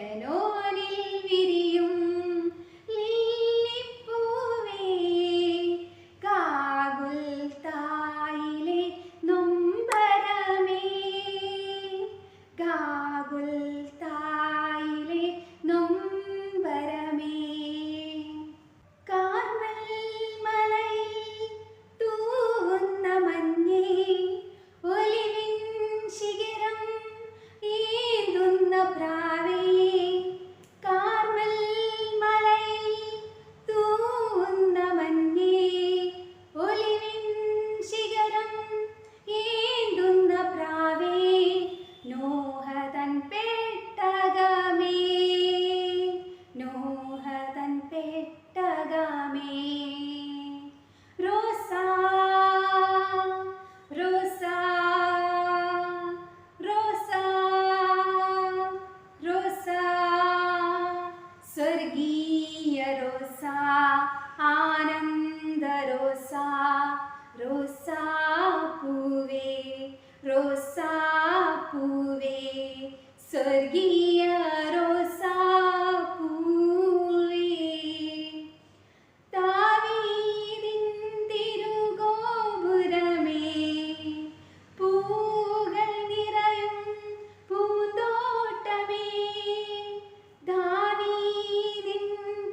ലെബനോനിൽ വിരിയും ലില്ലിപ്പൂവേ, ഗാഗുൽത്തായിലെ നൊമ്പരമേ, ഗാഗുൽത്തായിലെ നൊമ്പരമേ. കാർമൽ മലയിൽ തൂവുന്ന മഞ്ഞേ, olivine ശിഖരം ഏന്തുന്ന പ്രാവേ, Carmel മലയിൽ തൂവുന്ന മഞ്ഞേ, ഒലിവിൻ ശിഖരം ഏന്തുന്ന പ്രാവേ, നോഹതൻ പെട്ടകമേ, നോഹതൻ പെട്ടകമേ. റോസാ റോസാ റോസാ റോസാ, സ്വർഗീയ റോസാ, ആനന്ദ റോസാ, റോസാ പൂവേ, റോസാ പൂവേ, സ്വർഗീയ റോസാ പൂവേ. ദാവീദിൻ തിരുഗോപുരമേ, പൂകൾ നിറയും പൂന്തോട്ടമേ, ദാവീദിൻ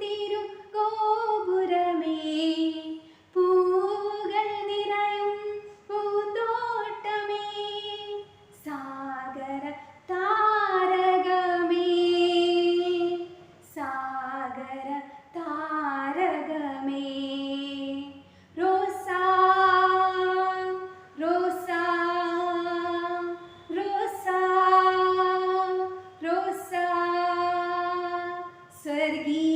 തിരുഗോപുരമേ, പൂകൾ നിറയും പൂന്തോട്ടമേ, സാഗര താരകമേ, സാഗര താരകമേ. റോസാ റോസാ റോസാ റോസാ, സ്വർഗീയ